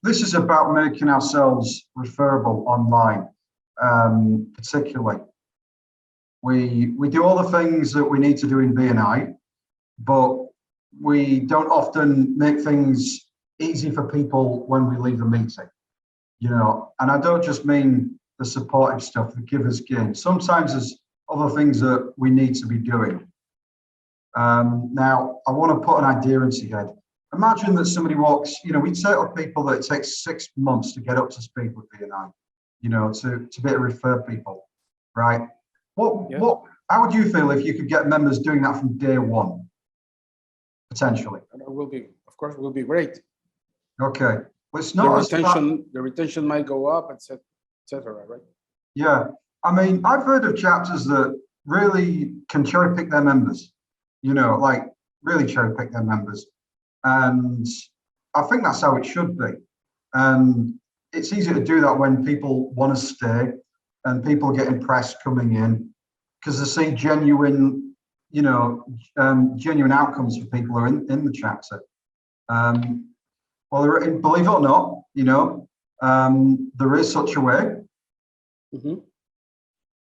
this is about making ourselves referable online, particularly. We do all the things that we need to do in BNI, but we don't often make things easy for people when we leave the meeting, you know, and I don't just mean the supportive stuff, the givers gain. Sometimes there's other things that we need to be doing. Now, I want to put an idea into your head. Imagine that somebody walks, you know, we'd say to people that it takes 6 months to get up to speed with BNI, you know, to be able to refer people, right? How would you feel if you could get members doing that from day one, potentially? It will be, of course, will be great. Okay, well, it's not the retention might go up, etc. Right? Yeah, I mean, I've heard of chapters that really can cherry pick their members, you know, like really cherry pick their members. And I think that's how it should be. And it's easy to do that when people want to stay and people get impressed coming in because they see genuine, you know, genuine outcomes for people who are in the chapter. Well, believe it or not, you know, there is such a way. Mm-hmm.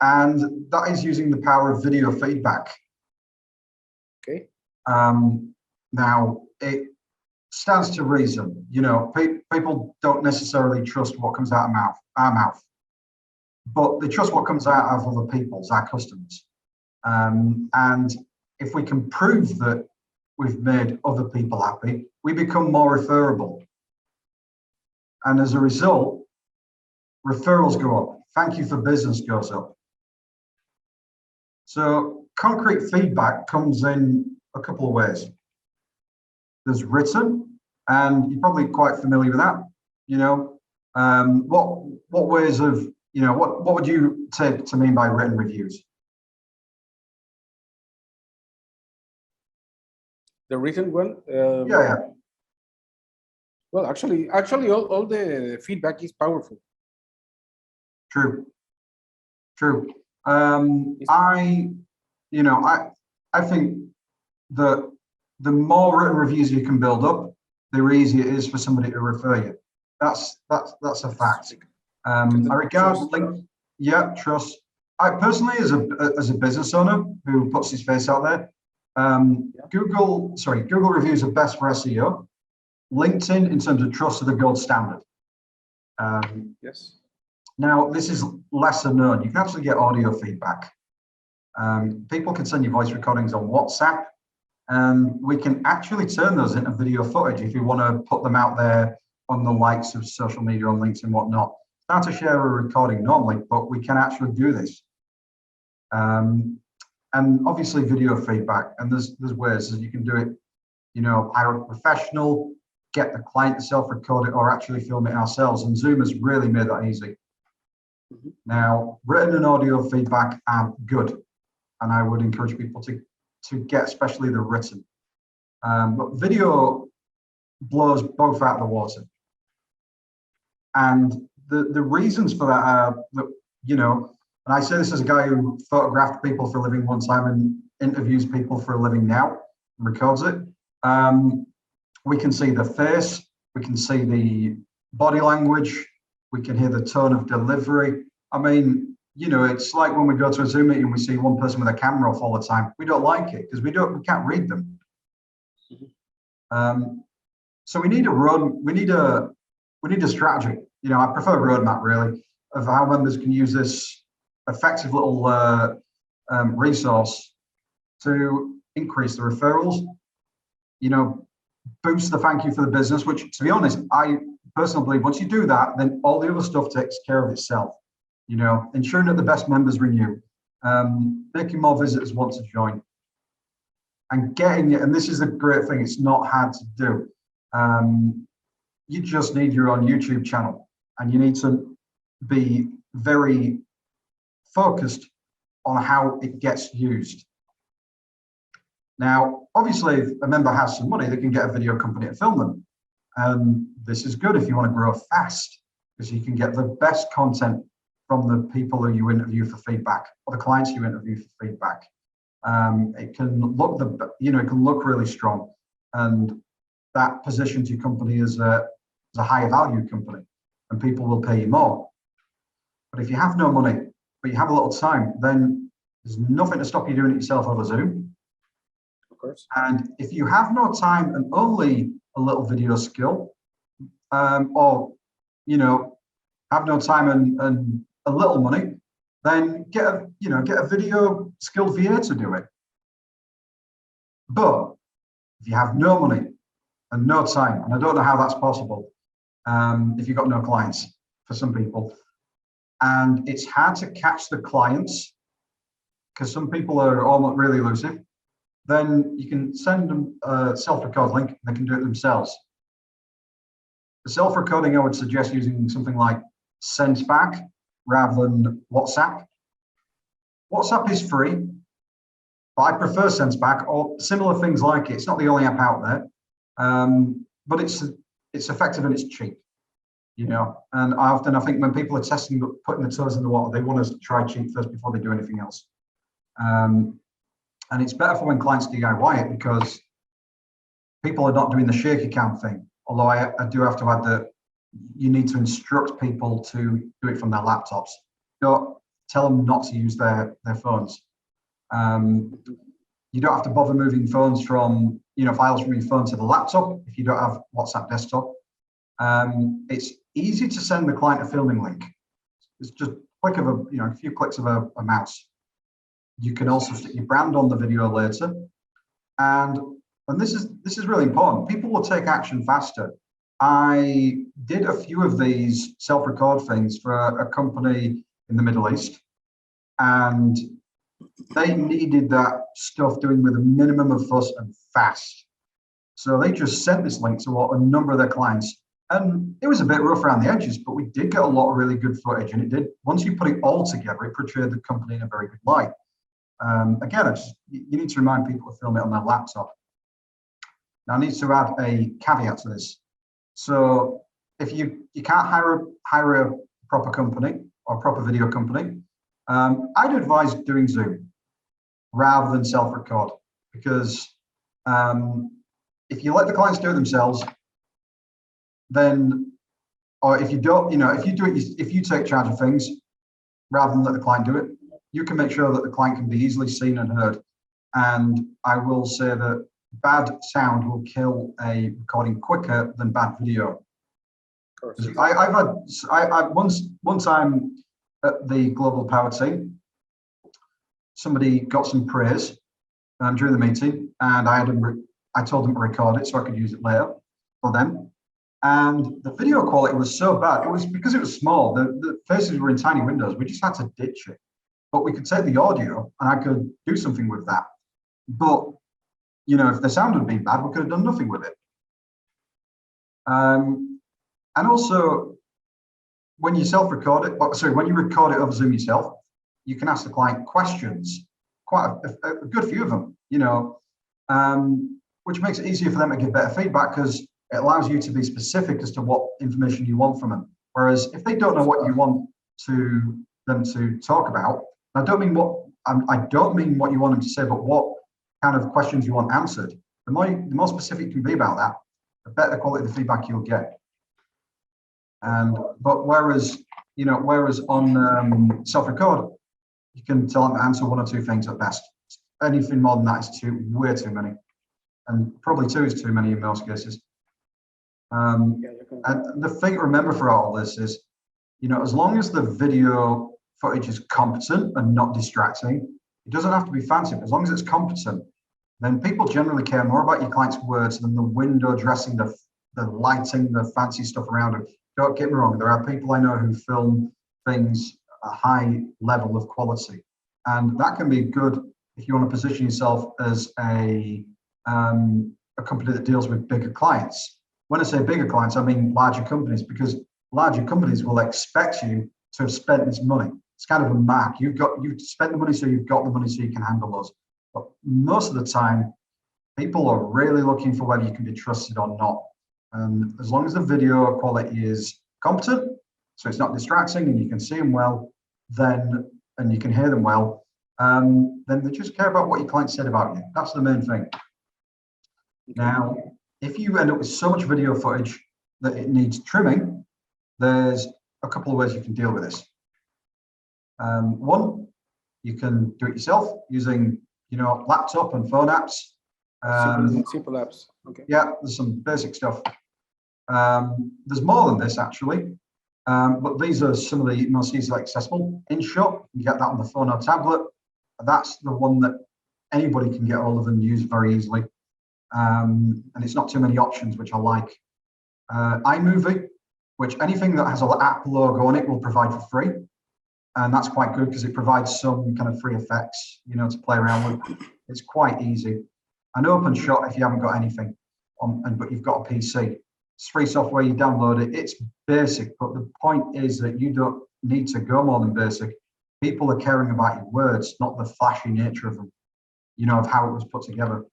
And that is using the power of video feedback. Okay. Now, it stands to reason, you know, people don't necessarily trust what comes out of our mouth, but they trust what comes out of other people's, our customers. And if we can prove that we've made other people happy, we become more referable. And as a result, referrals go up. Thank you for business goes up. So concrete feedback comes in a couple of ways. There's written, and you're probably quite familiar with that. You know, what ways of, you know, what would you take to mean by written reviews? The written one? Yeah. Well, actually, all the feedback is powerful. True. I think that the more written reviews you can build up, the easier it is for somebody to refer you. That's a fact. I regard trust. I personally, as a business owner who puts his face out there, Google reviews are best for SEO. LinkedIn, in terms of trust, are the gold standard. Yes. Now, this is lesser known. You can actually get audio feedback. People can send you voice recordings on WhatsApp, and we can actually turn those into video footage if you want to put them out there on the likes of social media, on LinkedIn and whatnot. It's hard to share a recording normally, but we can actually do this. And obviously video feedback, and there's ways that you can do it, you know, hire a professional, get the client to self-record it, or actually film it ourselves. And Zoom has really made that easy. Mm-hmm. Now, written and audio feedback are good, and I would encourage people to get especially the written. But video blows both out of the water. And the reasons for that are that, you know, and I say this as a guy who photographed people for a living one time and interviews people for a living now, and records it. We can see the face, we can see the body language, we can hear the tone of delivery. I mean, you know, it's like when we go to a Zoom meeting, we see one person with a camera off all the time. We don't like it because we can't read them. So we need a strategy. You know, I prefer a roadmap really of how members can use this effective little resource to increase the referrals, you know, boost the thank you for the business, which, to be honest, I personally believe once you do that, then all the other stuff takes care of itself. You know, ensuring that the best members renew, making more visitors want to join, and getting it. And this is the great thing, it's not hard to do. You just need your own YouTube channel, and you need to be very focused on how it gets used. Now, obviously, if a member has some money, they can get a video company to film them. This is good if you want to grow fast, because you can get the best content from the people who you interview for feedback, or the clients you interview for feedback. It can look really strong, and that positions your company as a as a higher value company, and people will pay you more. But if you have no money, but you have a little time, then there's nothing to stop you doing it yourself over Zoom. Of course. And if you have no time and only a little video skill, or have no time and a little money, then get a video skilled VA to do it. But if you have no money and no time, and I don't know how that's possible, if you've got no clients for some people, and it's hard to catch the clients because some people are almost really elusive, then you can send them a self-record link and they can do it themselves. The self-recording, I would suggest using something like SenseBack rather than WhatsApp. WhatsApp is free, but I prefer SenseBack or similar things like it. It's not the only app out there, but it's effective and it's cheap, And I think when people are testing, putting their toes in the water, they want to try cheap first before they do anything else. And it's better for when clients DIY it because people are not doing the shaky cam thing. Although I do have to add that you need to instruct people to do it from their laptops. Don't tell them not to use their phones. You don't have to bother moving phones from, files from your phone to the laptop if you don't have WhatsApp desktop. It's easy to send the client a filming link. It's just a few clicks of a mouse. You can also stick your brand on the video later. And this is really important. People will take action faster. I did a few of these self-record things for a company in the Middle East, and they needed that stuff doing with a minimum of fuss and fast. So they just sent this link to a number of their clients, and it was a bit rough around the edges, but we did get a lot of really good footage, and it did. Once you put it all together, it portrayed the company in a very good light. Again, you need to remind people to film it on their laptop. Now, I need to add a caveat to this. So if you can't hire a proper company or a proper video company, I'd advise doing Zoom rather than self-record, because if you let the clients do it themselves, then, or if you don't, if you take charge of things rather than let the client do it, you can make sure that the client can be easily seen and heard. And I will say that bad sound will kill a recording quicker than bad video. I've had one time at the Global Power team, somebody got some praise during the meeting, and I told them to record it so I could use it later for them. And the video quality was so bad. It was because it was small. The faces were in tiny windows. We just had to ditch it. But we could take the audio and I could do something with that. But if the sound had been bad, we could have done nothing with it. And also, when you self-record it, when you record it over Zoom yourself, you can ask the client questions, quite a good few of them, which makes it easier for them to give better feedback because it allows you to be specific as to what information you want from them. Whereas if they don't know what you want them to talk about, I don't mean what you want them to say, but what kind of questions you want answered. The more specific you can be about that, the better quality of the feedback you'll get. But whereas on self-record, you can tell them to answer one or two things at best. Anything more than that is way too many, and probably two is too many in most cases. And the thing to remember for all this is, as long as the video footage is competent and not distracting, it doesn't have to be fancy, but as long as it's competent, then people generally care more about your client's words than the window dressing, the lighting, the fancy stuff around it. Don't get me wrong, there are people I know who film things at a high level of quality, and that can be good if you want to position yourself as a company that deals with bigger clients. When I say bigger clients, I mean larger companies, because larger companies will expect you to have spent this money. It's kind of a mark. You've spent the money, so you've got the money, so you can handle those. But most of the time, people are really looking for whether you can be trusted or not. And as long as the video quality is competent, so it's not distracting and you can see them well, and you can hear them well, then they just care about what your client said about you. That's the main thing. Now, if you end up with so much video footage that it needs trimming, there's a couple of ways you can deal with this. One, you can do it yourself using, laptop and phone apps. Simple apps. Okay. Yeah, there's some basic stuff. There's more than this actually, but these are some of the most easily accessible. InShot, you get that on the phone or tablet. That's the one that anybody can get hold of and use very easily. And it's not too many options, which I like. iMovie, which anything that has an app logo on it will provide for free. And that's quite good because it provides some kind of free effects, to play around with. It's quite easy. And OpenShot, if you haven't got anything, but you've got a PC, it's free software, you download it. It's basic, but the point is that you don't need to go more than basic. People are caring about your words, not the flashy nature of them, of how it was put together.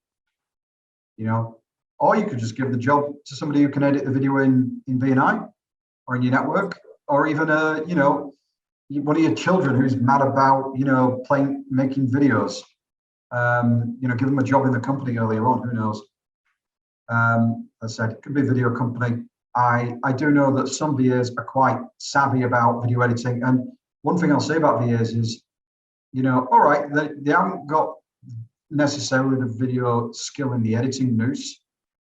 Or you could just give the job to somebody who can edit the video in BNI or in your network, or even one of your children who's mad about making videos. Give them a job in the company earlier on. Who knows? As I said, it could be a video company. I do know that some VAs are quite savvy about video editing, and one thing I'll say about VAs is, all right, they haven't got necessarily the video skill in the editing noose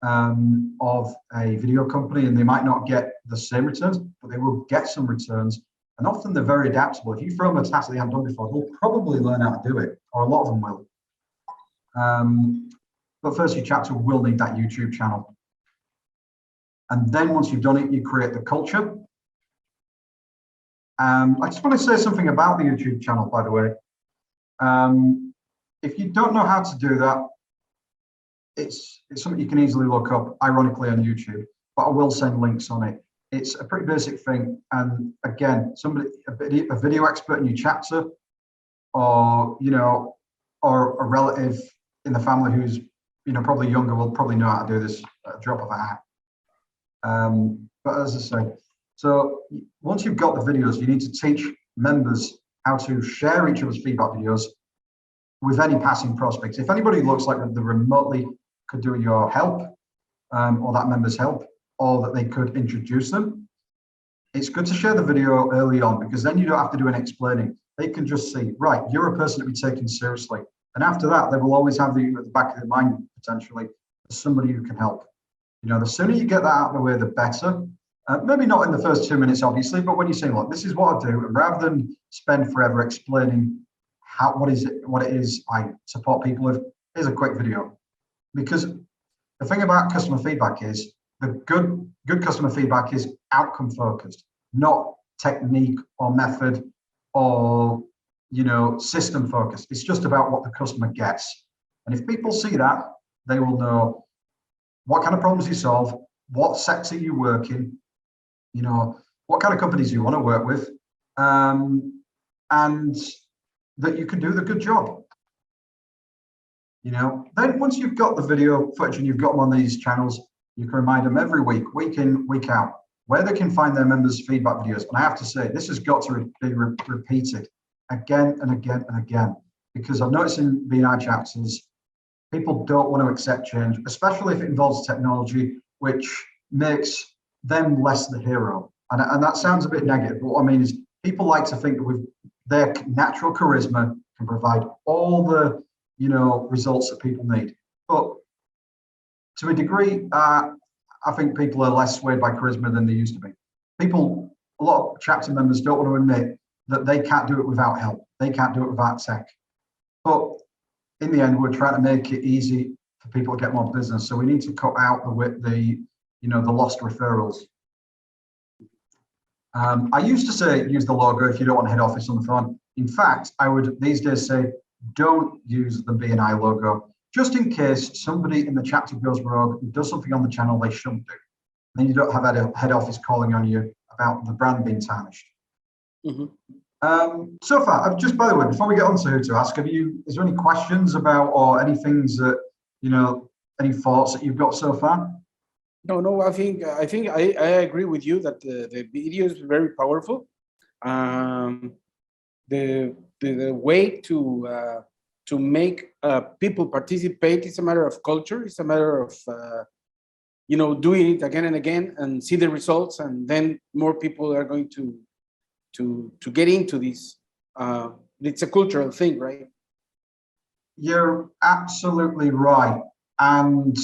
of a video company, and they might not get the same returns, but they will get some returns. And often they're very adaptable. If you throw them a task they haven't done before, they'll probably learn how to do it, or a lot of them will. But first, your chapter will need that YouTube channel. And then once you've done it, you create the culture. I just want to say something about the YouTube channel, by the way. If you don't know how to do that, it's something you can easily look up, ironically, on YouTube, but I will send links on it. It's a pretty basic thing. And again, a video expert in your chapter, or, or a relative in the family who's, probably younger, will probably know how to do this at a drop of a hat. But as I say, so once you've got the videos, you need to teach members how to share each other's feedback videos with any passing prospects. If anybody looks like they remotely could do your help, or that member's help, or that they could introduce them, it's good to share the video early on, because then you don't have to do any explaining. They can just see, right, you're a person to be taken seriously. And after that, they will always have you at the back of their mind, potentially, as somebody who can help. The sooner you get that out of the way, the better. Maybe not in the first 2 minutes, obviously, but when you say, look, this is what I do, and rather than spend forever explaining what it is I support people with, here's a quick video. Because the thing about customer feedback is, the good customer feedback is outcome focused, not technique or method or system focused. It's just about what the customer gets. And if people see that, they will know what kind of problems you solve, what sector you work in, what kind of companies you want to work with, and that you can do the good job. Then once you've got the video footage and you've got them on these channels, you can remind them every week, week in, week out, where they can find their members' feedback videos. And I have to say, this has got to be repeated again and again and again, because I've noticed in BNI chapters, people don't want to accept change, especially if it involves technology, which makes them less the hero. And that sounds a bit negative, but what I mean is people like to think that with their natural charisma can provide all the results that people need. But to a degree, I think people are less swayed by charisma than they used to be. A lot of chapter members don't want to admit that they can't do it without help. They can't do it without tech. But in the end, we're trying to make it easy for people to get more business. So we need to cut out the lost referrals. I used to say use the logo if you don't want head office on the phone. In fact, I would these days say don't use the BNI logo, just in case somebody in the chapter goes rogue and does something on the channel they shouldn't do. Then you don't have a head office calling on you about the brand being tarnished. So far, just by the way, before we get on to who to ask, is there any questions about, or any things that, any thoughts that you've got so far? No, I think I agree with you that the video is very powerful. The way to to make people participate. It's a matter of culture. It's a matter of doing it again and again and see the results, and then more people are going to get into this. It's a cultural thing, right? You're absolutely right. And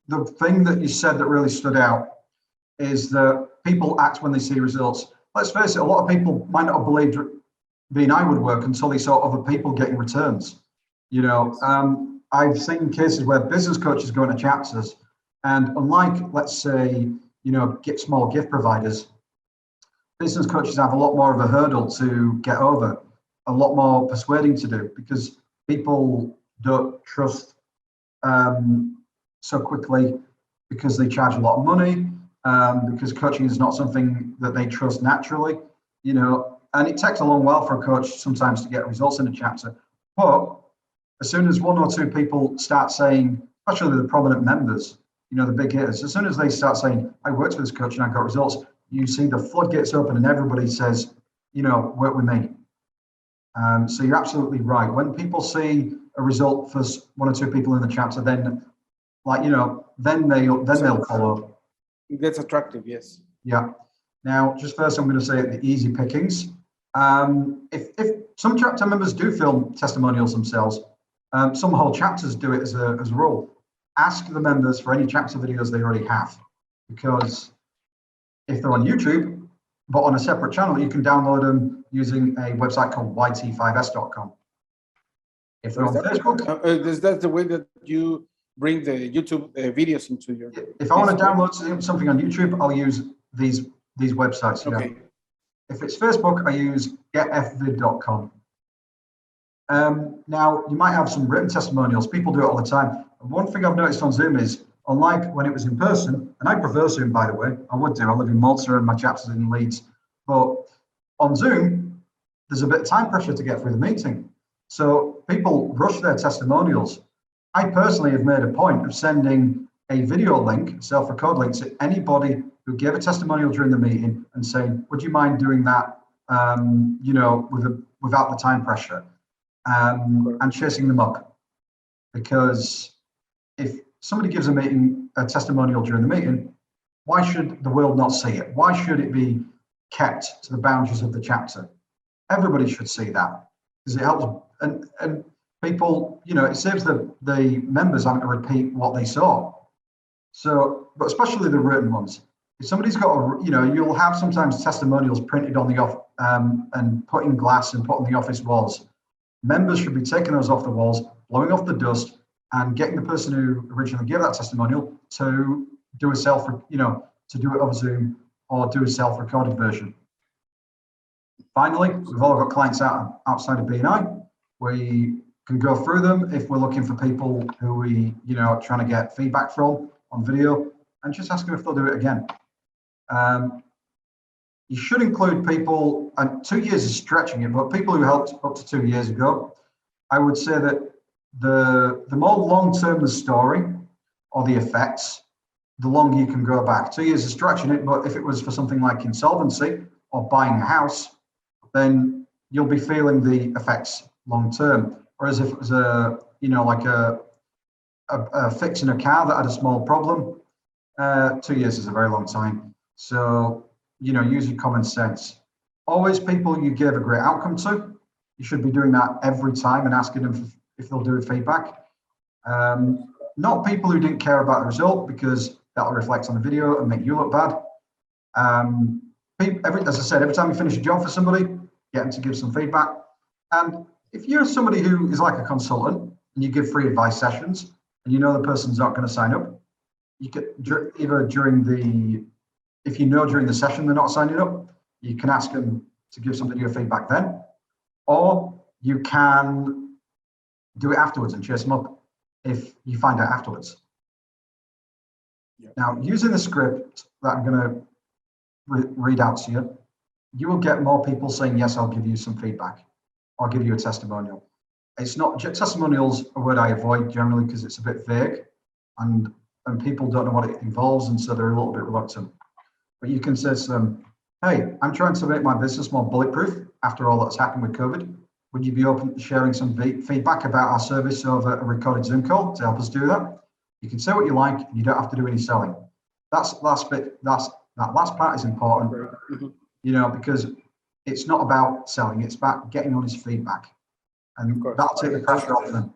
the thing that you said that really stood out is that people act when they see results. Let's face it, a lot of people might not have believed BNI would work until they saw other people getting returns. I've seen cases where business coaches go into chapters, and unlike, let's say, get small gift providers, business coaches have a lot more of a hurdle to get over, a lot more persuading to do, because people don't trust so quickly, because they charge a lot of money, because coaching is not something that they trust naturally, and it takes a long while for a coach sometimes to get results in a chapter. But as soon as one or two people start saying, especially the prominent members, the big hitters, as soon as they start saying, I worked with this coach and I got results, you see the floodgates open and everybody says, work with me. So you're absolutely right. When people see a result for one or two people in the chapter, then they'll follow. That's attractive, yes. Yeah. Now, just first, I'm going to say the easy pickings. If some chapter members do film testimonials themselves, some whole chapters do it as a rule. Ask the members for any chapter videos they already have, because if they're on YouTube, but on a separate channel, you can download them using a website called YT5S.com. If they're on Facebook, is that the way that you bring the YouTube videos into your? If I want to download something on YouTube, I'll use these websites. Okay. Yeah. If it's Facebook, I use getfvid.com. Now, you might have some written testimonials. People do it all the time. One thing I've noticed on Zoom is, unlike when it was in person, and I prefer Zoom, by the way, I would do. I live in Malta and my chapter's in Leeds. But on Zoom, there's a bit of time pressure to get through the meeting. So people rush their testimonials. I personally have made a point of sending a video link, self-record link, to anybody who gave a testimonial during the meeting and saying, would you mind doing that, without the time pressure, and chasing them up. Because if somebody gives a testimonial during the meeting, why should the world not see it? Why should it be kept to the boundaries of the chapter? Everybody should see that, because it helps, and people, it saves the members having to repeat what they saw. So, but especially the written ones. If somebody's got you'll have sometimes testimonials printed on the and put in glass and put on the office walls. Members should be taking those off the walls, blowing off the dust, and getting the person who originally gave that testimonial to do to do it over Zoom or do a self-recorded version. Finally, we've all got clients outside of BNI. We can go through them if we're looking for people who we, are trying to get feedback from on video, and just ask them if they'll do it again. You should include people, and 2 years is stretching it, but people who helped up to 2 years ago. I would say that the more long-term the story or the effects, the longer you can go back. 2 years is stretching it, but if it was for something like insolvency or buying a house, then you'll be feeling the effects long-term. Whereas if it was like a fixing a car that had a small problem, 2 years is a very long time. So, use your common sense. Always people you gave a great outcome to, you should be doing that every time and asking them if they'll do feedback. Not people who didn't care about the result, because that'll reflect on the video and make you look bad. As I said, every time you finish a job for somebody, get them to give some feedback. And if you're somebody who is like a consultant and you give free advice sessions and the person's not going to sign up, you could either during the session they're not signing up, you can ask them to give somebody your feedback then, or you can do it afterwards and chase them up if you find out afterwards. Yeah. Now, using the script that I'm going to read out to you, you will get more people saying, yes, I'll give you some feedback. I'll give you a testimonial. It's not, testimonials a word I avoid generally because it's a bit vague and people don't know what it involves, and so they're a little bit reluctant. But you can say to them, hey, I'm trying to make my business more bulletproof after all that's happened with COVID. Would you be open to sharing some feedback about our service over a recorded Zoom call to help us do that? You can say what you like, and you don't have to do any selling. That last part is important, you know, because it's not about selling, it's about getting honest feedback. And that'll take the pressure off them.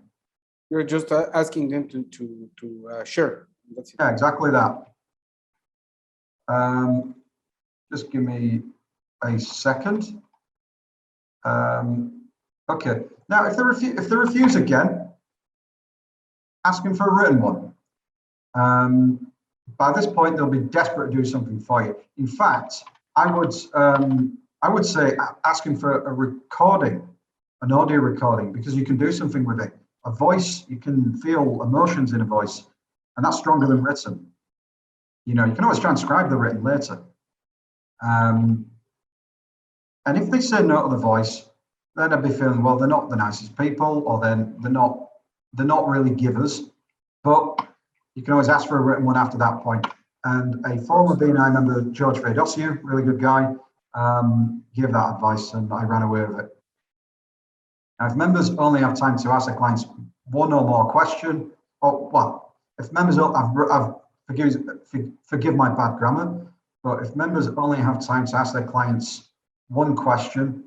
You're just asking them to share. That's it. Yeah, exactly that. Just give me a second. Okay. Now, if they refuse again, ask them for a written one. By this point, they'll be desperate to do something for you. In fact, I would say ask them for a recording, an audio recording, because you can do something with it. A voice, you can feel emotions in a voice, and that's stronger than written. You know, you can always transcribe the written later. And if they say no to the voice, then I'd be feeling, well, they're not the nicest people, or then they're not really givers. But you can always ask for a written one after that point. And a former BNI member, George Fedosiu, really good guy, gave that advice, and I ran away with it. Now, if members only have time to ask their clients one or more question, or well, if members forgive my bad grammar, but if members only have time to ask their clients one question,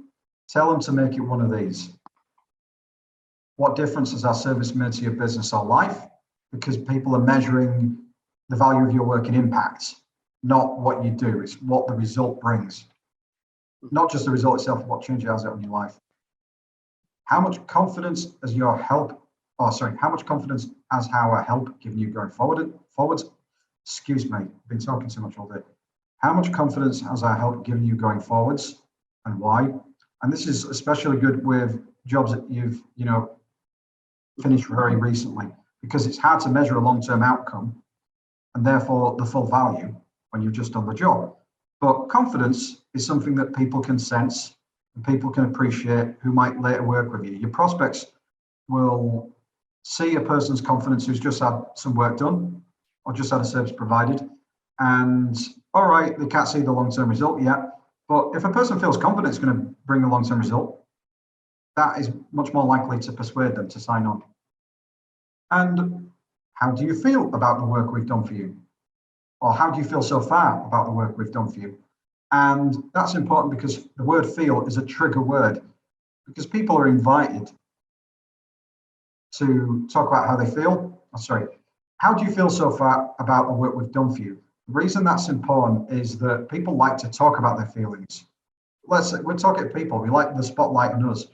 tell them to make it one of these. What difference has our service made to your business or life? Because people are measuring the value of your work in impact, not what you do. It's what the result brings. Not just the result itself, but what change it has on your life. How much confidence has your help, how much confidence has our help given you going forwards? Excuse me, I've been talking too much all day. How much confidence has our help given you going forwards, and why? And this is especially good with jobs that you've, you know, finished very recently, because it's hard to measure a long-term outcome and therefore the full value when you've just done the job. But confidence is something that people can sense and people can appreciate who might later work with you. Your prospects will see a person's confidence who's just had some work done or just had a service provided, and all right, they can't see the long-term result yet, but if a person feels confident it's going to bring a long-term result, that is much more likely to persuade them to sign on. And how do you feel about the work we've done for you? Or how do you feel so far about the work we've done for you? And that's important because the word feel is a trigger word, because people are invited to talk about how they feel. How do you feel so far about the work we've done for you? The reason that's important is that people like to talk about their feelings. We're talking to people, we like the spotlight on us.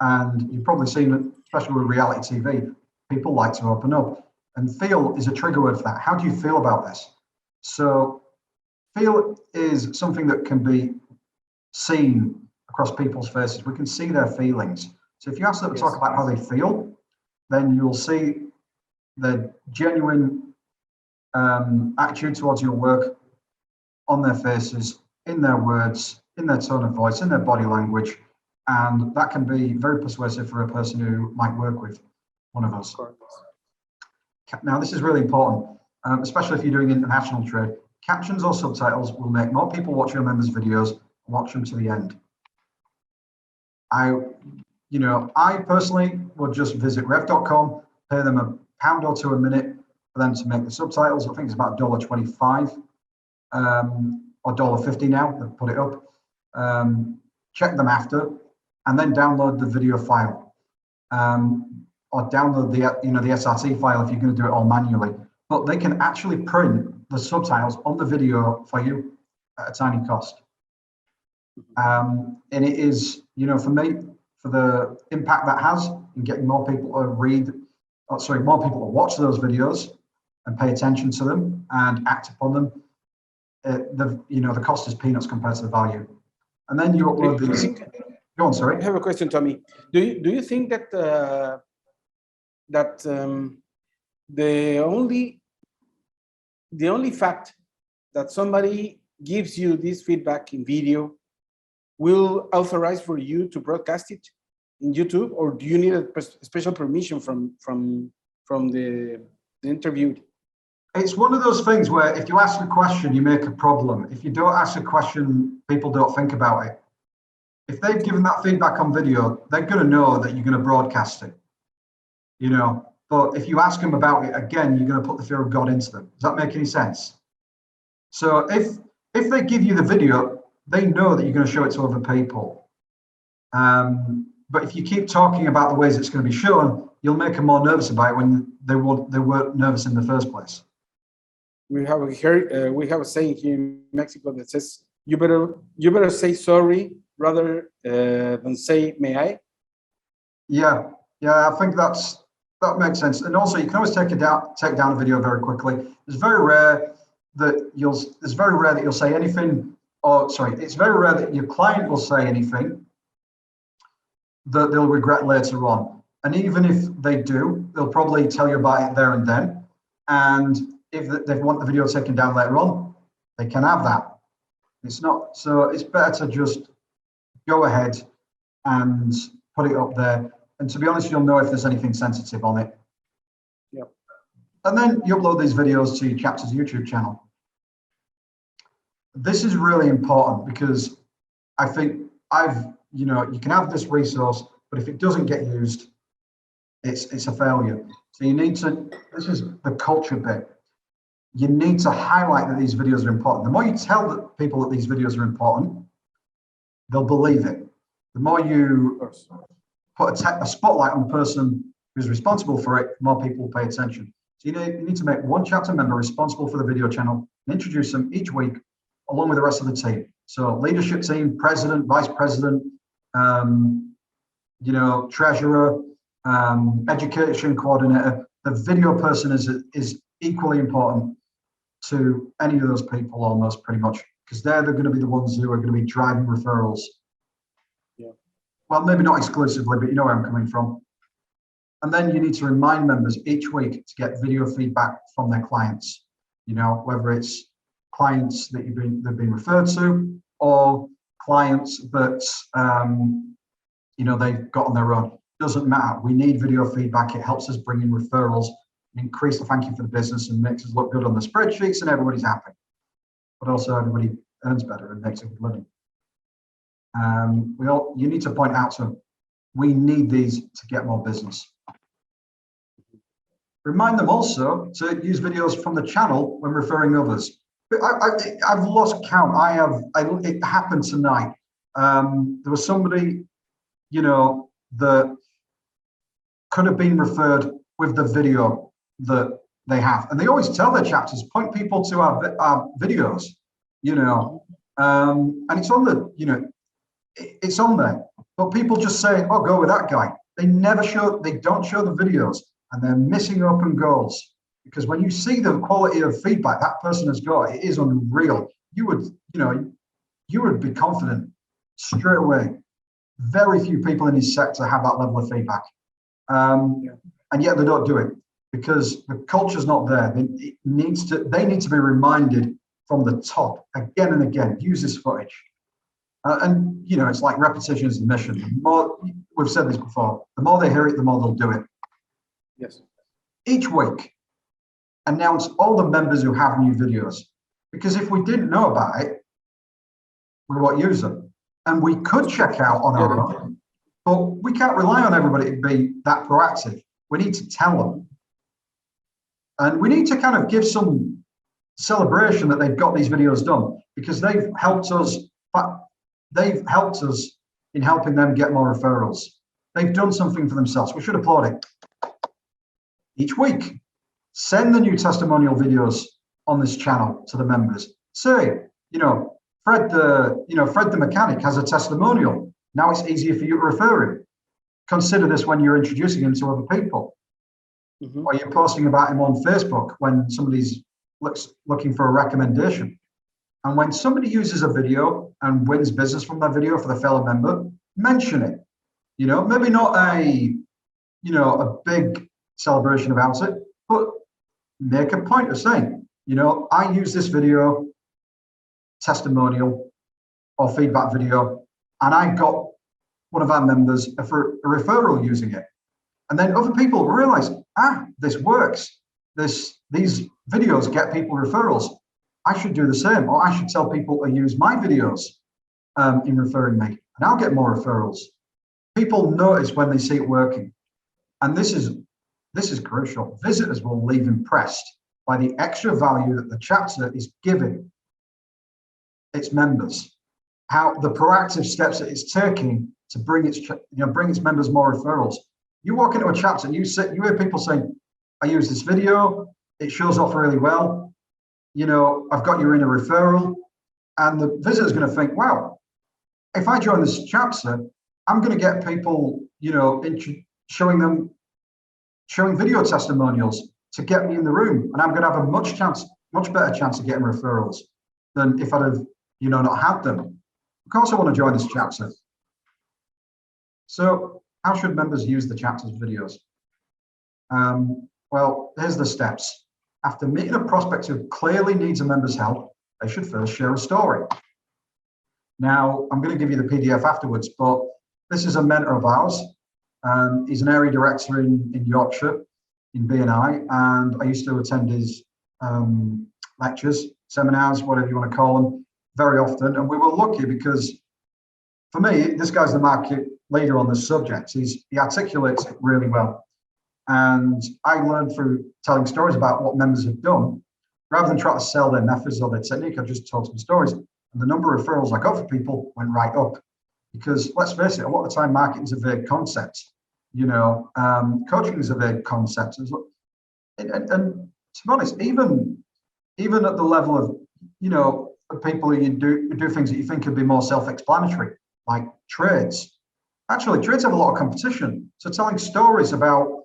And you've probably seen it, especially with reality TV, people like to open up. And feel is a trigger word for that. How do you feel about this? So feel is something that can be seen across people's faces. We can see their feelings. So if you ask them to talk about how they feel, then you'll see the genuine attitude towards your work on their faces, in their words, in their tone of voice, in their body language. And that can be very persuasive for a person who might work with one of us. Now, this is really important, especially if you're doing international trade. Captions or subtitles will make more people watch your members' videos and watch them to the end. I personally would just visit rev.com, pay them £1 or £2 a minute for them to make the subtitles. I think it's about $1.25 or $1.50 now. They've put it up. Check them after, and then download the video file, or download the SRT file if you're going to do it all manually. But they can actually print the subtitles on the video for you at a tiny cost. And it is, for me, for the impact that has in getting more people to more people to watch those videos and pay attention to them and act upon them. The cost is peanuts compared to the value. And then you upload these. Go on, sorry. I have a question, Tommy. Do you think that the only fact that somebody gives you this feedback in video will authorize for you to broadcast it in YouTube, or do you need a special permission from the interviewed? It's one of those things where if you ask a question, you make a problem. If you don't ask a question, people don't think about it. If they've given that feedback on video, they're going to know that you're going to broadcast it. But But if you ask them about it again, you're going to put the fear of God into them. Does that make any sense? So if they give you the video, they know that you're going to show it to other people. But if you keep talking about the ways it's going to be shown, you'll make them more nervous about it when they weren't nervous in the first place. We have a saying here in Mexico that says, "You better say sorry rather than say may I." Yeah, I think that makes sense. And also, you can always take down a video very quickly. It's very rare that you'll say anything. Or sorry, it's very rare that your client will say anything that they'll regret later on. And even if they do, they'll probably tell you about it there and then. And if they want the video taken down later on, they can have that. It's not, so it's better to just go ahead and put it up there. And to be honest, you'll know if there's anything sensitive on it. Yep. And then you upload these videos to your chapter's YouTube channel. This is really important because I think you can have this resource, but if it doesn't get used, it's a failure. So you need to, this is the culture bit. You need to highlight that these videos are important. The more you tell people that these videos are important, they'll believe it. The more you put a spotlight on the person who's responsible for it, the more people will pay attention. So you need to make one chapter member responsible for the video channel and introduce them each week along with the rest of the team. So leadership team, president, vice president, treasurer, education coordinator. The video person is equally important to any of those people almost pretty much, because they're going to be the ones who are going to be driving referrals. Yeah. Well, maybe not exclusively, but you know where I'm coming from. And then you need to remind members each week to get video feedback from their clients, whether it's clients that they've been referred to or clients that they've got on their own. Doesn't matter. We need video feedback. It helps us bring in referrals and increase the thank you for the business and makes us look good on the spreadsheets and everybody's happy. But also everybody earns better and makes a good living. You need to point out to them, we need these to get more business. Remind them also to use videos from the channel when referring others. I've lost count. It happened tonight. There was somebody, that could have been referred with the video that they have. And they always tell their chapters, point people to our videos, and it's on it's on there. But people just say, oh, go with that guy. They don't show the videos, and they're missing open goals. Because when you see the quality of feedback that person has got, it is unreal. You would be confident straight away. Very few people in his sector have that level of feedback. And yet they don't do it because the culture's not there. They need to be reminded from the top again and again, use this footage. It's like repetition is the mission. The more, we've said this before, the more they hear it, the more they'll do it. Yes. Each week, announce all the members who have new videos, because if we didn't know about it, we won't use them. And we could check out on our own, but we can't rely on everybody to be that proactive. We need to tell them. And we need to kind of give some celebration that they've got these videos done, because they've helped us in helping them get more referrals. They've done something for themselves. We should applaud it. Each week, send the new testimonial videos on this channel to the members. Say, Fred the mechanic has a testimonial. Now it's easier for you to refer him. Consider this when you're introducing him to other people. Mm-hmm. Or you're posting about him on Facebook when somebody's looking for a recommendation. And when somebody uses a video and wins business from that video for the fellow member, mention it. Maybe not a big celebration about it, but make a point of saying, I use this video testimonial or feedback video, and I got one of our members a referral using it. And then other people realize, this works. These videos get people referrals. I should do the same, or I should tell people to use my videos in referring me, and I'll get more referrals. People notice when they see it working. And this is this is crucial. Visitors will leave impressed by the extra value that the chapter is giving its members, how the proactive steps that it's taking to bring its members more referrals. You walk into a chapter and you hear people saying, I use this video, it shows off really well, I've got you in a referral, and the visitor's going to think, wow, if I join this chapter, I'm going to get people, showing video testimonials to get me in the room, and I'm going to have a much better chance of getting referrals than if I'd have, not had them. Of course, I want to join this chapter. So, how should members use the chapter's videos? Well, here's the steps. After meeting a prospect who clearly needs a member's help, they should first share a story. Now, I'm going to give you the PDF afterwards, but this is a mentor of ours. He's an area director in Yorkshire, in BNI, and I used to attend his lectures, seminars, whatever you want to call them, very often. And we were lucky because, for me, this guy's the market leader on this subject. He articulates it really well. And I learned through telling stories about what members have done, rather than try to sell their methods or their technique. I just told some stories. And the number of referrals I got for people went right up. Because let's face it, a lot of the time marketing is a vague concept. Coaching is a vague concept. And to be honest, even at the level of, people who do things that you think could be more self-explanatory, like trades. Actually, trades have a lot of competition. So telling stories about,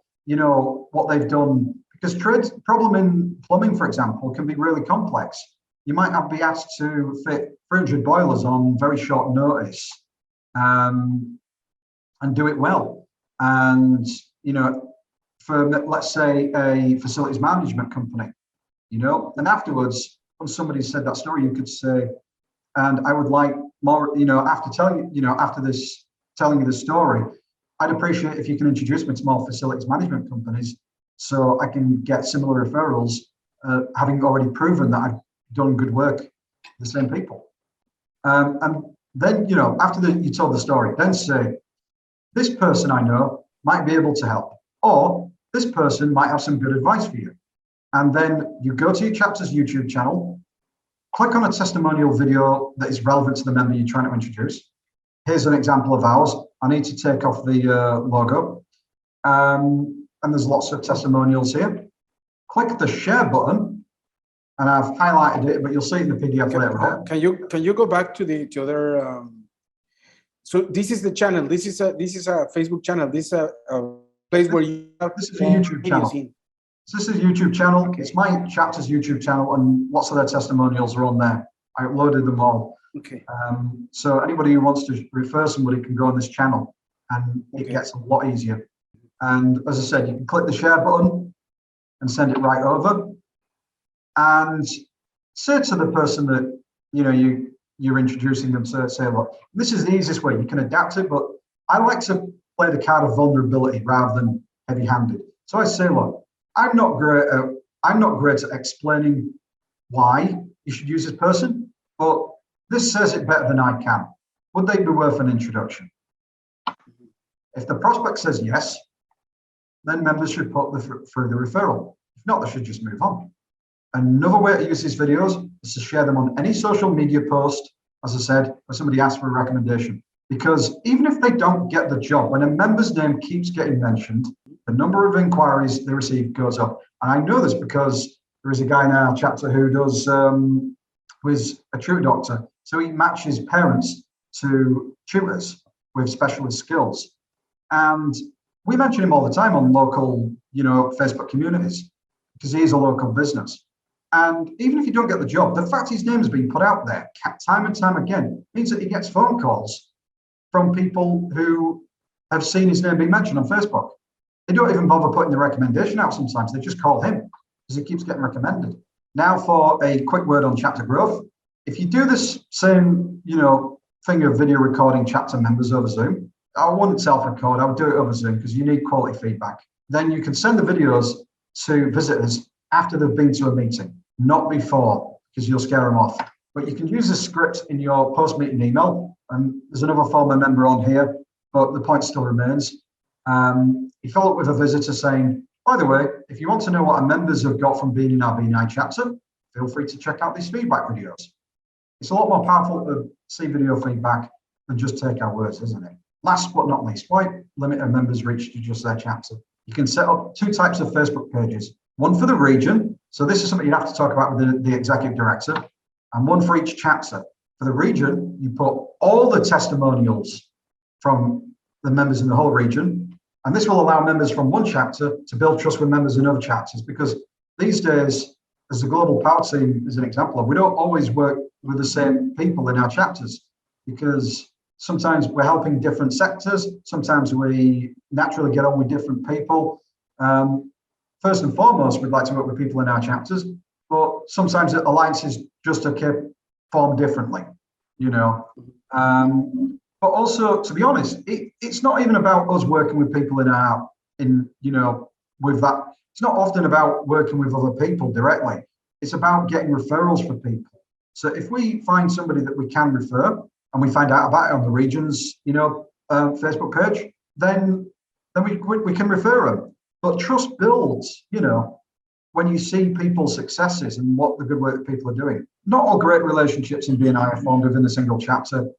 what they've done, because trades problem in plumbing, for example, can be really complex. You might be asked to fit 300 boilers on very short notice, and do it well. And, for, let's say, a facilities management company, and afterwards, when somebody said that story, you could say, and I would like more, after telling you the story, I'd appreciate if you can introduce me to more facilities management companies so I can get similar referrals, having already proven that I've done good work with the same people. And then, after you told the story, then say, this person I know might be able to help, or this person might have some good advice for you. And then you go to your chapter's YouTube channel, click on a testimonial video that is relevant to the member you're trying to introduce. Here's an example of ours. I need to take off the logo. And there's lots of testimonials here. Click the share button, and I've highlighted it, but you'll see it in the PDF later on. Can you go back to the other? So this is the channel. This is a Facebook channel. This is a place where you have. This is a YouTube channel. So this is a YouTube channel. Okay. It's my chapter's YouTube channel, and lots of their testimonials are on there. I uploaded them all. Okay. So anybody who wants to refer somebody can go on this channel, and it gets a lot easier. And as I said, you can click the share button and send it right over, and say to the person that you're introducing them, say, look, this is the easiest way. You can adapt it, but I like to play the card of vulnerability rather than heavy-handed. So I say, look, I'm not great at explaining why you should use this person, but this says it better than I can. Would they be worth an introduction? If the prospect says yes, then members should put through the referral. If not, they should just move on. Another way to use these videos is to share them on any social media post, as I said, where somebody asks for a recommendation. Because even if they don't get the job, when a member's name keeps getting mentioned, the number of inquiries they receive goes up. And I know this because there is a guy in our chapter who does, who is a tutor doctor. So he matches parents to tutors with specialist skills. And we mention him all the time on local, Facebook communities, because he is a local business. And even if you don't get the job, the fact his name has been put out there time and time again means that he gets phone calls from people who have seen his name being mentioned on Facebook. They don't even bother putting the recommendation out sometimes. They just call him because he keeps getting recommended. Now for a quick word on chapter growth. If you do this same, thing of video recording chapter members over Zoom, I wouldn't self-record, I would do it over Zoom because you need quality feedback. Then you can send the videos to visitors after they've been to a meeting, not before, because you'll scare them off. But you can use the script in your post-meeting email. And there's another former member on here, but the point still remains. You follow up with a visitor saying, By the way, if you want to know what our members have got from being in our BNI chapter, feel free to check out these feedback videos. It's a lot more powerful to see video feedback than just take our words, isn't it? Last but not least, why limit a member's reach to just their chapter? You can set up 2 types of Facebook pages. One for the region, so this is something you'd have to talk about with the executive director, and one for each chapter. For the region, you put all the testimonials from the members in the whole region, and this will allow members from one chapter to build trust with members in other chapters, because these days, as the global power team is an example of, we don't always work with the same people in our chapters, because sometimes we're helping different sectors, sometimes we naturally get on with different people. First and foremost, we'd like to work with people in our chapters, but sometimes alliances just are formed differently, you know. But also, to be honest, it's not even about us working with people with that. It's not often about working with other people directly. It's about getting referrals for people. So if we find somebody that we can refer, and we find out about it on the region's, Facebook page, then we can refer them. But trust builds, when you see people's successes and what the good work that people are doing. Not all great relationships in BNI are formed within a single chapter.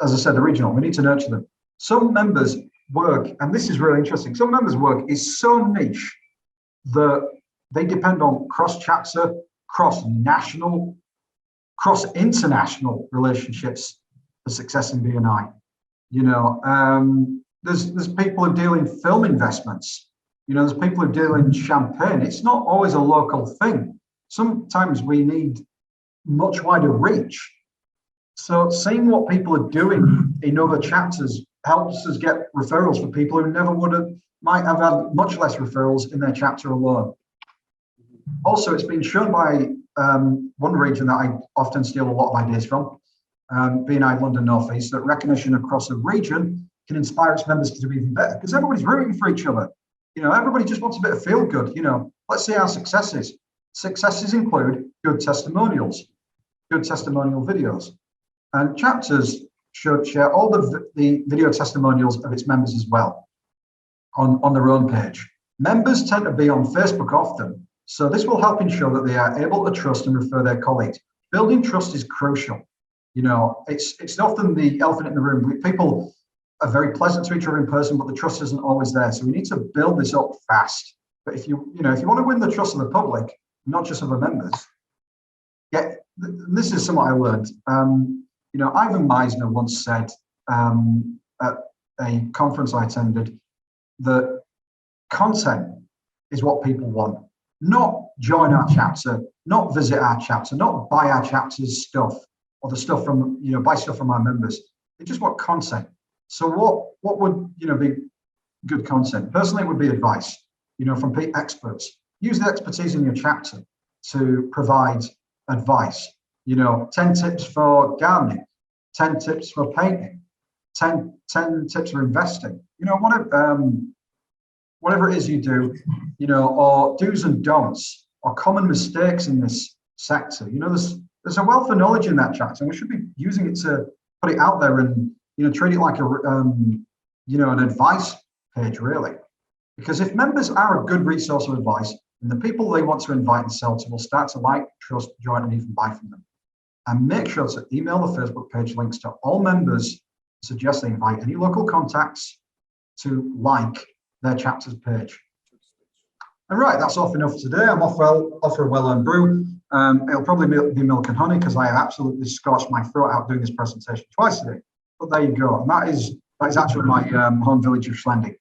As I said, the regional, we need to nurture them. Some members' work, and this is really interesting, some members' work is so niche that they depend on cross-chapter, cross-national, cross-international relationships for success in BNI. There's people who deal in film investments. There's people who deal in champagne. It's not always a local thing. Sometimes we need much wider reach. So seeing what people are doing in other chapters helps us get referrals for people who never might have had much less referrals in their chapter alone. Also, it's been shown by one region that I often steal a lot of ideas from, BNI London North East, that recognition across a region can inspire its members to do even better, because everybody's rooting for each other. Everybody just wants a bit of feel good. Let's see our successes. Successes include good testimonials, good testimonial videos, and chapters should share all the video testimonials of its members as well on their own page. Members tend to be on Facebook often, so this will help ensure that they are able to trust and refer their colleagues. Building trust is crucial. It's often the elephant in the room. People are very pleasant to each other in person, but the trust isn't always there. So we need to build this up fast. But if you want to win the trust of the public, not just of the members, this is something I learned. Ivan Meisner once said at a conference I attended that content is what people want. Not join our chapter, not visit our chapter, not buy our chapter's stuff or the stuff from, buy stuff from our members. They just want content. So what would, be good content? Personally, it would be advice, from experts. Use the expertise in your chapter to provide advice. 10 tips for gardening, 10 tips for painting, 10 tips for investing. Whatever it is you do, or do's and don'ts, or common mistakes in this sector. There's a wealth of knowledge in that chapter, and we should be using it to put it out there and treat it like an advice page, really. Because if members are a good resource of advice, then the people they want to invite and sell to will start to like, trust, join, and even buy from them. And make sure to email the Facebook page links to all members. Suggest they invite any local contacts to like their chapter's page. And right, that's off enough today. I'm off for a well-earned brew. It'll probably be milk and honey, because I have absolutely scorched my throat out doing this presentation twice today. But there you go. And that is actually my home village of Schlendy.